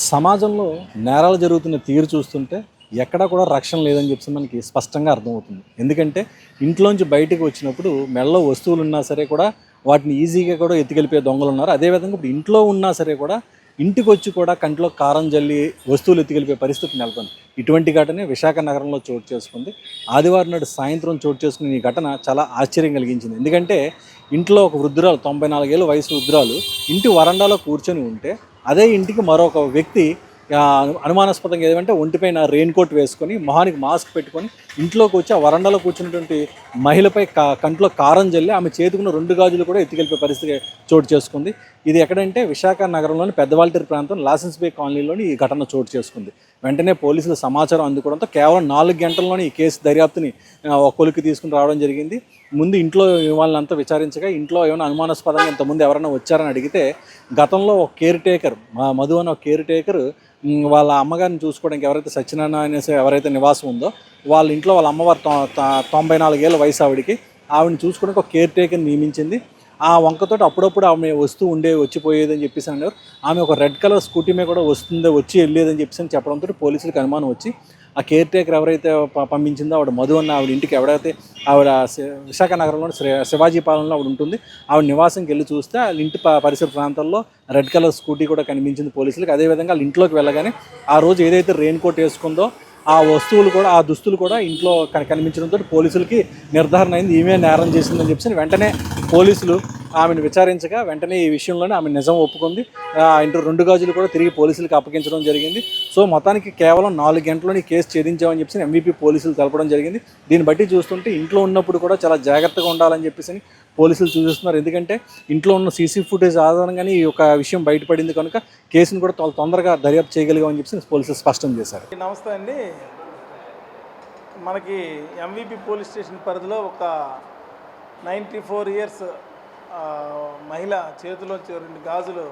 సమాజంలో నేరాలు జరుగుతున్న తీరు చూస్తుంటే ఎక్కడా కూడా రక్షణ లేదని చెప్పి మనకి స్పష్టంగా అర్థమవుతుంది. ఎందుకంటే ఇంట్లోంచి బయటకు వచ్చినప్పుడు మెడలో వస్తువులు ఉన్నా సరే కూడా వాటిని ఈజీగా కూడా ఎత్తుకెళ్ళిపోయే దొంగలు ఉన్నారు. అదేవిధంగా ఇప్పుడు ఇంట్లో ఉన్నా సరే కూడా ఇంటికి వచ్చి కూడా కంట్లో కారం జల్లి వస్తువులు ఎత్తుకెళ్ళిపోయే పరిస్థితి నెలకొంది. ఇటువంటి ఘటనే విశాఖ నగరంలో చోటు చేసుకుంది. ఆదివారం నాడు సాయంత్రం చోటు చేసుకున్న ఈ ఘటన చాలా ఆశ్చర్యం కలిగించింది. ఎందుకంటే ఇంట్లో ఒక వృద్ధురాలు 94 ఏళ్ళ వయసు వృద్ధురాలు ఇంటి వరండాలో కూర్చొని ఉంటే అదే ఇంటికి మరొక వ్యక్తి అనుమానాస్పదంగా ఏదంటే ఒంటిపైన రెయిన్ కోట్ వేసుకొని మొహానికి మాస్క్ పెట్టుకొని ఇంట్లోకి వచ్చి ఆ వరండాలో కూర్చున్నటువంటి మహిళపై కంట్లో కారం జల్లి ఆమె చేతుకున్న 2 గాజులు కూడా ఎత్తుకెళ్ళిపోయే పరిస్థితి చోటు చేసుకుంది. ఇది ఎక్కడంటే విశాఖ నగరంలోని పెద్దవాల్టేరు ప్రాంతం లాసెన్స్ బే కాలనీలోని ఈ ఘటన చోటు చేసుకుంది. వెంటనే పోలీసులు సమాచారం అందుకోవడంతో కేవలం 4 గంటల్లోనే ఈ కేసు దర్యాప్తుని ఒక కొలిక్కి తీసుకుని రావడం జరిగింది. ముందు ఇంట్లో వాళ్ళంతా విచారించగా ఇంట్లో ఏమైనా అనుమానాస్పదంగా ఇంతకుముందు ఎవరైనా వచ్చారని అడిగితే గతంలో ఒక కేర్ టేకర్ మధు అనే ఒక కేర్ టేకర్ వాళ్ళ అమ్మగారిని చూసుకోవడానికి ఎవరైతే సత్యనారాయణ అనేసి ఎవరైతే నివాసం ఉందో వాళ్ళ ఇంట్లో వాళ్ళ అమ్మవారు 94 ఏళ్ళ వయసు ఆవిడని చూసుకోవడానికి ఒక కేర్ టేకర్ని నియమించింది. ఆ వంకతోటి అప్పుడప్పుడు ఆమె వస్తూ వచ్చిపోయేదని చెప్పేసి అన్నారు. ఆమె ఒక రెడ్ కలర్ స్కూటీ మీద కూడా వచ్చి వెళ్ళేదని చెప్పేసి చెప్పడంతో పోలీసులకు అనుమానం వచ్చి ఆ కేర్ టేకర్ ఎవరైతే పంపించిందో ఆవిడ మధు అన్న ఆవిడ ఇంటికి ఆవిడ విశాఖ నగరంలోని శివాజీ పాలనలో ఆవిడ ఉంటుంది. ఆవిడ నివాసంకి వెళ్ళి చూస్తే వాళ్ళ ఇంటి పరిసర ప్రాంతాల్లో రెడ్ కలర్ స్కూటీ కూడా కనిపించింది పోలీసులకు. అదేవిధంగా వాళ్ళ ఇంట్లోకి వెళ్ళగానే ఆ రోజు ఏదైతే రెయిన్ కోట్ వేసుకుందో ఆ వస్తువులు కూడా ఆ దుస్తులు కూడా ఇంట్లో కనిపించడంతో పోలీసులకి నిర్ధారణ అయింది ఈమె నేరం చేసిందని చెప్పేసి వెంటనే పోలీసులు ఆమెను విచారించగా వెంటనే ఈ విషయంలోనే ఆమె నిజం ఒప్పుకుంది. ఇంట్లో 2 గాజులు కూడా తిరిగి పోలీసులకు అప్పగించడం జరిగింది. సో మొత్తానికి కేవలం 4 గంటల్లోని కేసు ఛేదించామని చెప్పేసి ఎంవీపీ పోలీసులు తెలపడం జరిగింది. దీన్ని బట్టి చూస్తుంటే ఇంట్లో ఉన్నప్పుడు కూడా చాలా జాగ్రత్తగా ఉండాలని చెప్పేసి పోలీసులు సూచిస్తున్నారు. ఎందుకంటే ఇంట్లో ఉన్న సీసీ ఫుటేజ్ ఆధారంగానే ఈ యొక్క విషయం బయటపడింది కనుక కేసును కూడా తొందరగా దర్యాప్తు చేయగలిగామని చెప్పేసి పోలీసులు స్పష్టం చేశారు. నమస్తే అండి. మనకి ఎంవీపీ పోలీస్ స్టేషన్ పరిధిలో ఒక 94 ఇయర్స్ మహిళ చేతిలోంచి 2 గాజులు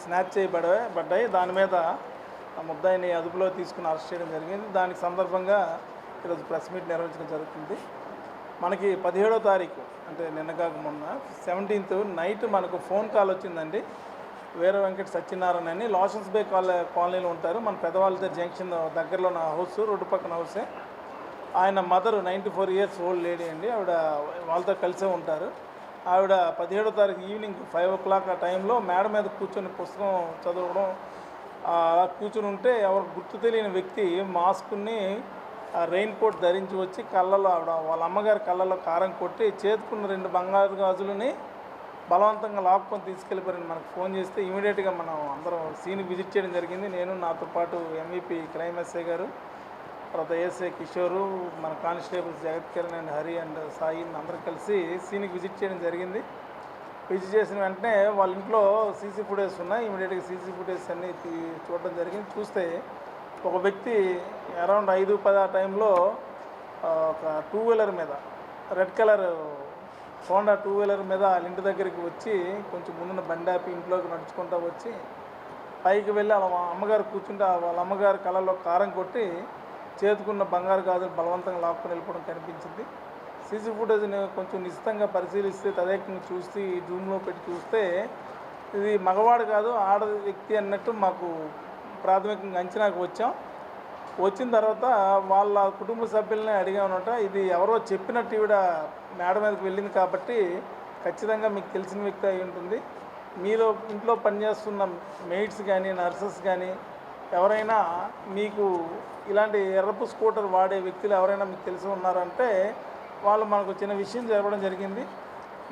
స్నాచ్ చేయబడ్డాయి. దాని మీద ఆ ముద్దాయిని అదుపులో తీసుకుని అరెస్ట్ చేయడం జరిగింది. దానికి సందర్భంగా ఈరోజు ప్రెస్ మీట్ నిర్వహించడం జరుగుతుంది. మనకి 17వ తారీఖు అంటే నిన్న కాక మొన్న 17th నైట్ మనకు ఫోన్ కాల్ వచ్చిందండి. వీర వెంకట సత్యనారాయణ అని లాసెన్స్ బే కాలనీలో ఉంటారు. మన పెద్దవాళ్ళ జంక్షన్ దగ్గరలో నా హౌస్, రోడ్డు పక్కన హౌసే. ఆయన మదర్ 94 ఇయర్స్ ఓల్డ్ లేడీ అండి. ఆవిడ వాళ్ళతో కలిసే ఉంటారు. ఆవిడ 17వ తారీఖు ఈవినింగ్ 5 o'clock ఆ టైంలో మేడ మీద కూర్చొని పుస్తకం చదవడం అలా కూర్చొని ఉంటే ఎవరు గుర్తు తెలియని వ్యక్తి మాస్క్ని రెయిన్ కోట్ ధరించి వచ్చి కళ్ళలో వాళ్ళ అమ్మగారి కళ్ళలో కారం కొట్టి చేతుకున్న 2 బంగారు గాజులని బలవంతంగా లాక్కొని తీసుకెళ్ళిపోయారని మనకు ఫోన్ చేస్తే ఇమీడియట్గా మనం అందరం సీన్కి విజిట్ చేయడం జరిగింది. నేను నాతో పాటు ఎంవీపీ క్రైమ్ ఎస్ఐ గారు, తర్వాత ఏఎస్ఐ కిషోరు, మన కానిస్టేబుల్స్ జగత్ కిరణ్ అండ్ హరి అండ్ సాయి అందరూ కలిసి సీన్కి విజిట్ చేయడం జరిగింది. విజిట్ చేసిన వెంటనే వాళ్ళ ఇంట్లో సీసీ ఫుటేజ్ ఉన్నాయి. ఇమీడియట్గా సీసీ ఫుటేజ్ అన్నీ చూడడం జరిగింది. చూస్తే ఒక వ్యక్తి అరౌండ్ 5-10 ఆ టైంలో ఒక 2 వీలర్ మీద రెడ్ కలర్ హోండా 2 వీలర్ మీద వాళ్ళ ఇంటి దగ్గరికి వచ్చి కొంచెం ముందున్న బండి ఆపి ఇంట్లోకి నడుచుకుంటూ వచ్చి పైకి వెళ్ళి వాళ్ళ అమ్మగారు కూర్చుంటే వాళ్ళ అమ్మగారి కళ్ళలో కారం కొట్టి చేతుకున్న బంగారు గాజులు బలవంతంగా లాక్కొని వెళ్ళిపోవడం కనిపించింది. సీసీ ఫుటేజ్ని కొంచెం నిశ్చితంగా పరిశీలిస్తే తదేకంగా చూసి జూమ్లో పెట్టి చూస్తే ఇది మగవాడు కాదు ఆడ వ్యక్తి అన్నట్టు మాకు ప్రాథమికంగా అంచనాకు వచ్చిన తర్వాత వాళ్ళ కుటుంబ సభ్యులని అడిగామన్నమాట. ఇది ఎవరో చెప్పినట్టు ఈవిడ మేడ మీదకి వెళ్ళింది కాబట్టి ఖచ్చితంగా మీకు తెలిసిన వ్యక్తి అయి ఉంటుంది. మీరు ఇంట్లో పనిచేస్తున్న మెయిడ్స్ కానీ నర్సెస్ కానీ ఎవరైనా మీకు ఇలాంటి ఎర్రపు స్కూటర్ వాడే వ్యక్తులు ఎవరైనా మీకు తెలిసి ఉన్నారంటే వాళ్ళు మనకు చిన్న విషయం జరగడం జరిగింది.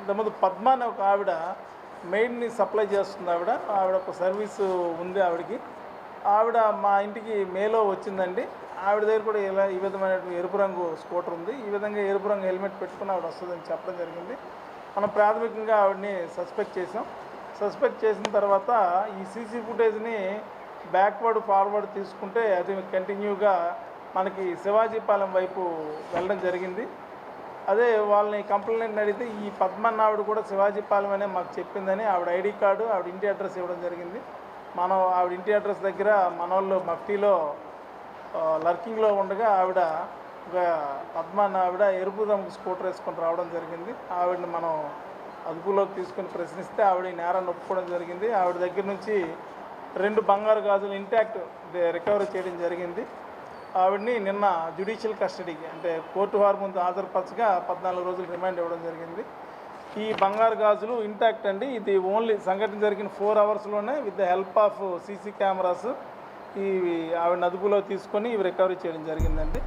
ఇంతకుముందు పద్మ అనే ఒక ఆవిడ మెయిడ్ని సప్లై చేస్తుంది. ఆవిడ ఒక సర్వీసు ఉంది ఆవిడకి. ఆవిడ మా ఇంటికి మేలో వచ్చిందండి. ఆవిడ దగ్గర కూడా ఈ విధమైనటువంటి ఎరుపు రంగు స్కూటర్ ఉంది. ఈ విధంగా ఎరుపు రంగు హెల్మెట్ పెట్టుకుని ఆవిడ వస్తుందని చెప్పడం జరిగింది. మనం ప్రాథమికంగా ఆవిడని సస్పెక్ట్ చేసిన తర్వాత ఈ సీసీ ఫుటేజ్ని బ్యాక్వర్డ్ ఫార్వర్డ్ తీసుకుంటే అది కంటిన్యూగా మనకి శివాజీపాలెం వైపు వెళ్ళడం జరిగింది. అదే వాళ్ళని కంప్లైంట్ అడిగితే ఈ పద్మన్న ఆవిడ కూడా శివాజీపాలెం అనే మాకు చెప్పిందని ఆవిడ ఐడి కార్డు ఆవిడ ఇంటి అడ్రస్ ఇవ్వడం జరిగింది. మనం ఆవిడ ఇంటి అడ్రస్ దగ్గర మన వాళ్ళు మఫ్టీలో లర్కింగ్లో ఉండగా ఆవిడ పద్మన్న ఆవిడ ఎరుపు రంగు స్కూటర్ వేసుకొని రావడం జరిగింది. ఆవిడని మనం అదుపులోకి తీసుకొని ప్రశ్నిస్తే ఆవిడ నేరాన్ని ఒప్పుకోవడం జరిగింది. ఆవిడ దగ్గర నుంచి 2 బంగారు గాజులు ఇంటాక్ట్ రికవరీ చేయడం జరిగింది. ఆవిడ్ని నిన్న జ్యుడిషియల్ కస్టడీకి అంటే కోర్టు వారి ముందు హాజరుపరచగా 14 రోజులు రిమాండ్ ఇవ్వడం జరిగింది. ఈ బంగారు గాజులు ఇంటాక్ట్ అండి. ఇది ఓన్లీ సంఘటన జరిగిన 4 అవర్స్లోనే with the help of CC cameras ఆవిడ అదుపులో తీసుకొని ఇవి రికవరీ చేయడం జరిగిందండి.